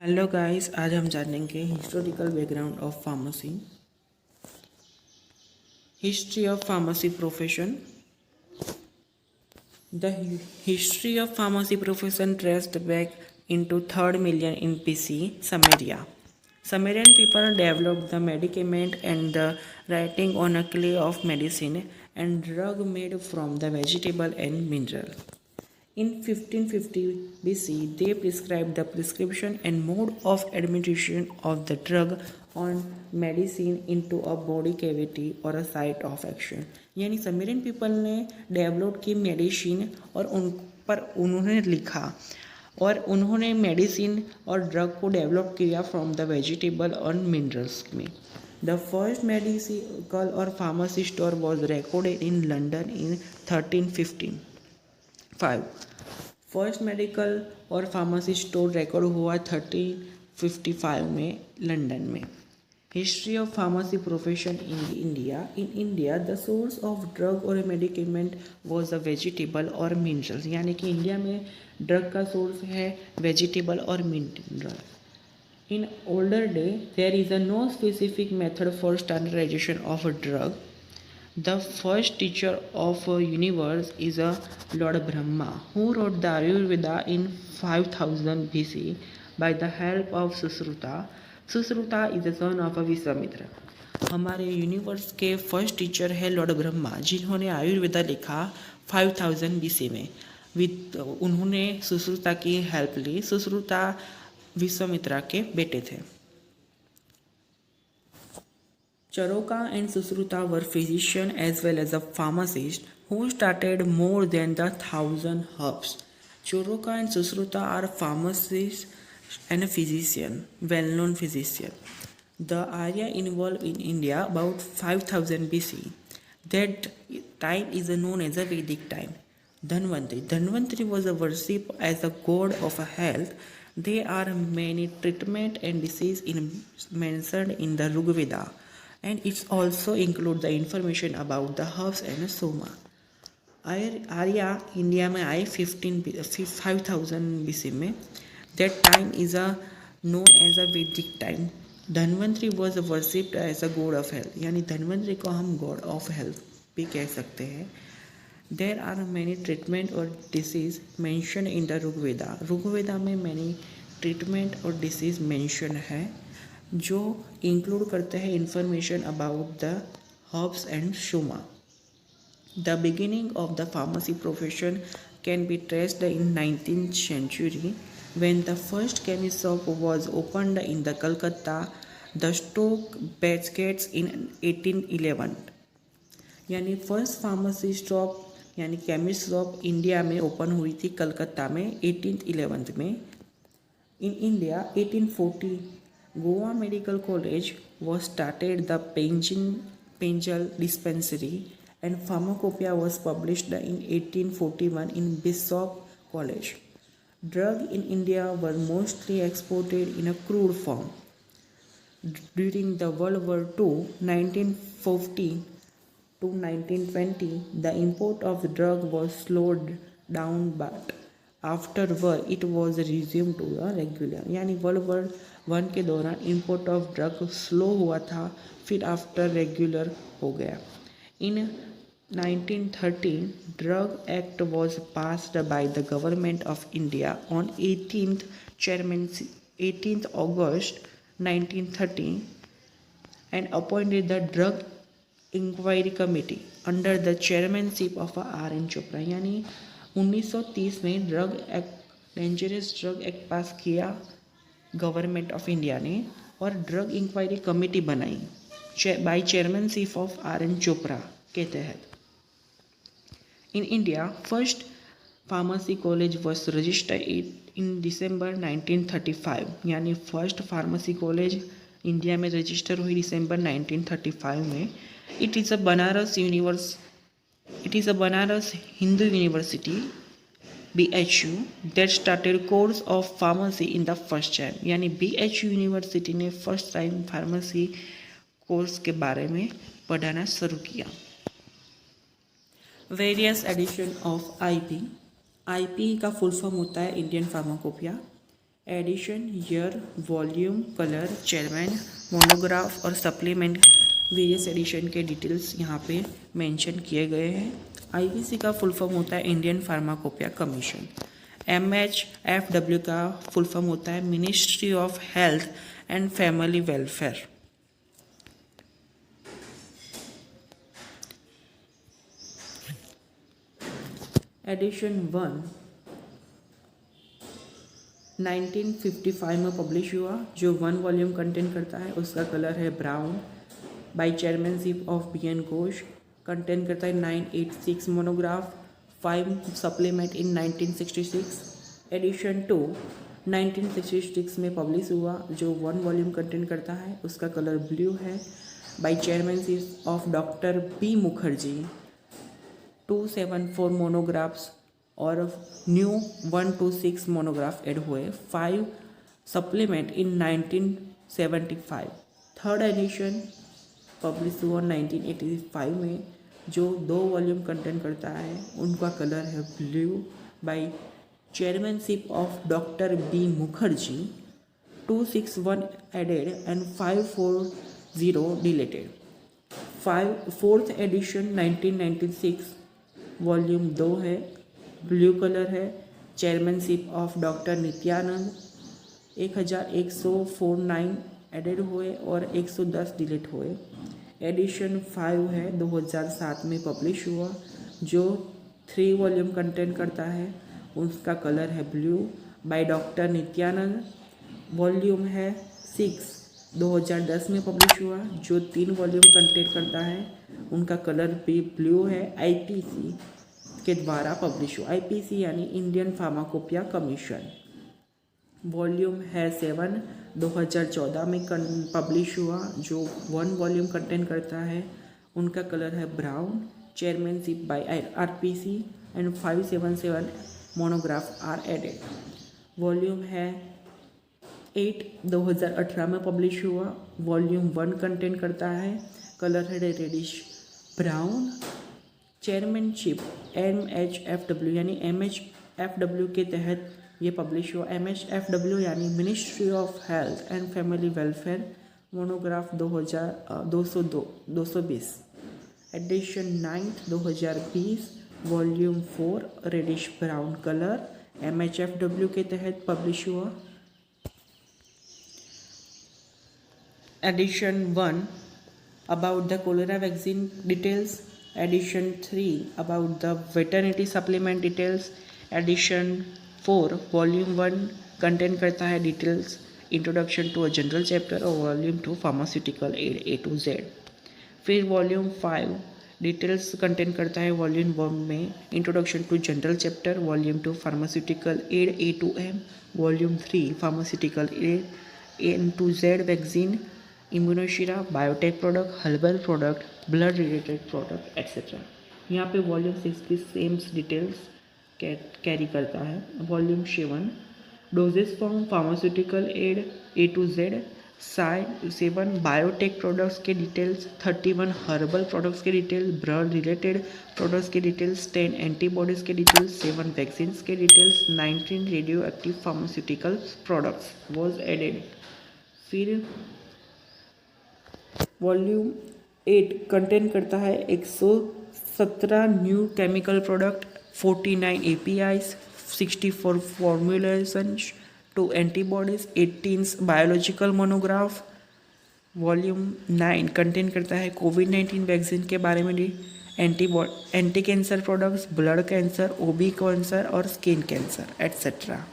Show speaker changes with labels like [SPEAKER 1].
[SPEAKER 1] Hello guys, आज हम जानेंगे historical background of pharmacy. History of pharmacy profession. The history of pharmacy profession traced back into 3rd million in BC Samaria. Sumerian people developed the medicament and the writing on a clay of medicine and drug made from the vegetable and mineral. In 1550 BC, they prescribed the prescription and mode of administration of the drug on medicine into a body cavity or a site of action. यानी समेरियन people ने develop की medicine और उन पर उन्होंने लिखा और उन्होंने मेडिसिन और ड्रग को डेवलप किया फ्रॉम द वेजिटेबल और मिनरल्स में. द फर्स्ट मेडिकल और pharmacy store was recorded in London in 1355. First medical और फार्मेसी स्टोर रिकॉर्ड हुआ 1355 में लंदन में. History of pharmacy profession in India. In India the source of drug और मेडिकेमेंट was a vegetable और minerals. यानी कि India में ड्रग का सोर्स है वेजिटेबल और mineral. In older day, there is no specific method for standardization of a drug. The first teacher of universe is a Lord Brahma, who wrote the Ayurveda in 5000 BC by the help of Susruta. Susruta is the son of Vishwamitra. हमारे universe के first teacher है Lord Brahma, जिन्होंने आयुर्वेदा लिखा 5000 BC में. उन्होंने सुश्रुता की help ली. सुश्रुता विश्वामित्रा के बेटे थे. Charoka and Susruta were physicians as well as a pharmacist who started more than 1,000 herbs. Charoka and Susruta are pharmacists and a physician, well-known physician. The area involved in India about 5000 BC. That time is known as a Vedic time. Dhanvantri. Dhanvantri was worshipped as a god of health. There are many treatment and disease mentioned in the Rig Veda, and it also include the information about the herbs and soma. Arya India में आए 5000 BC में. That time is known as a Vedic time. Dhanvantari was worshipped as a god of health. यानी धन्वंतरी को हम God of health भी कह सकते हैं. देर आर मैनी ट्रीटमेंट और disease mention in the Rigveda. Rigveda में मैनी ट्रीटमेंट और डिसीज मैंशन है जो इंक्लूड करते हैं information about the herbs and Shoma. The beginning of the pharmacy profession can be traced in 19th century when the first chemist shop was opened in the Calcutta, the Stoke Baskets in 1811. यानी first pharmacy shop यानी chemist shop India में open हुई थी कलकत्ता में 1811 में. In India 1840 Goa Medical College was started. The Penjal Dispensary and Pharmacopoeia was published in 1841 in Bishop College. Drugs in India were mostly exported in a crude form. During the World War II, 1940 to 1920, the import of the drug was slowed down, but after war it was resumed to the regular. यानी world war 1 के दौरान import of drug slow हुआ था, फिर after regular हो गया. इन 1913, Drug Act was passed by the Government of India on 18th August 1913 and appointed the Drug Inquiry Committee under the chairmanship of R.N. Chopra. यानी 1930 में drug act dangerous drug act pass किया government of India ने और drug enquiry committee बनाई by chairmanship of R.N. Chopra के तहत. In India first pharmacy college was registered in December 1935. यानी first pharmacy college India में रजिस्टर हुई दिसंबर 1935 में. It is a Banaras Hindu University BHU that started course of pharmacy in the first time. यानी BHU university ने first time pharmacy course के बारे में पढ़ाना शुरू किया. Various edition of IP. IP का फुल फॉर्म होता है Indian pharmacopoeia. Edition, year, volume, colour, chairman, monograph और सप्लीमेंट वेरियस एडिशन के डिटेल्स यहाँ पे मेंशन किए गए हैं। आईवीसी का फुल फॉर्म होता है इंडियन फार्माकोपिया कमीशन। MHFW का फुल फॉर्म होता है ministry of health and family welfare. Edition 1 1955 में पब्लिश हुआ, जो 1 वॉल्यूम कंटेंट करता है। उसका कलर है brown, by chairmanship of BN Ghosh. Content करता है 986 मोनोग्राफ, 5 सप्लीमेंट इन 1966। एडिशन 2 1966 में पब्लिश हुआ, जो 1 वॉल्यूम कंटेंट करता है। उसका कलर ब्लू है, by chairmanship of doctor B Mukherjee. 274 monographs और न्यू 126 मोनोग्राफ ऐड हुए। 5 supplement in 1975। Third edition publish हुआ 1985 में, जो 2 वॉल्यूम कंटेंट करता है। उनका कलर है blue, by chairmanship of doctor B Mukherjee. 261 added and 540 deleted. 4th edition 1996 volume 2 है, ब्लू कलर है, chairmanship of doctor Nityanand. 1149 added हुए और 110 डिलीट हुए। एडिशन 5 है, 2007 में पब्लिश हुआ, जो 3 वॉल्यूम कंटेंट करता है। उसका कलर है blue, by doctor Nityanand. Volume है 6, 2010 में पब्लिश हुआ, जो 3 वॉल्यूम कंटेंट करता है। उनका कलर भी ब्लू है। IPC के द्वारा पब्लिश हुआ। IPC यानी इंडियन फार्माकोपिया कमीशन। वॉल्यूम है 7, 2014 में पब्लिश हुआ, जो 1 वॉल्यूम कंटेंट करता है। उनका कलर है brown, chairmanship by RPC and 577 monograph are added. Volume है 8, 2018 में पब्लिश हुआ, वॉल्यूम 1 कंटेंट करता है। कलर है रेडिश ब्राउन। चेयरमैनशिप MHFW यानी MHFW के तहत ये पब्लिश हुआ। MHFW यानी ministry of health and family welfare. Monograph 220। Edition 9 2020 volume 4 reddish brown colour, MHFW के तहत पब्लिश हुआ। Edition 1 about the cholera vaccine details. Edition 3 about the veterinary supplement details. Edition 4 volume 1 content करता है details introduction to a general chapter और volume 2 pharmaceutical aid A to Z। फिर volume 5 details content करता है volume 1 में introduction to general chapter, volume 2 pharmaceutical aid A to M, volume 3 pharmaceutical aid A to Z vaccine, immunosera, biotech product, herbal product, blood related product etcetera. यहाँ पे volume 6 की same details carry करता है। Volume 7 doses form pharmaceutical aid A to Z, 7 biotech products के details, 31 herbal products के details, blood related products के details, 10 antibodies के details, 7 vaccines के details, 19 radioactive pharmaceutical products was added. फिर volume 8 content करता है 117 new chemical product, 49 APIs, 64 formulations, 2 antibodies, 18 biological monograph. Volume 9 content करता है कोविड-19 वैक्सीन के बारे में anti cancer products, blood cancer, OB cancer और स्किन कैंसर एक्सेट्रा।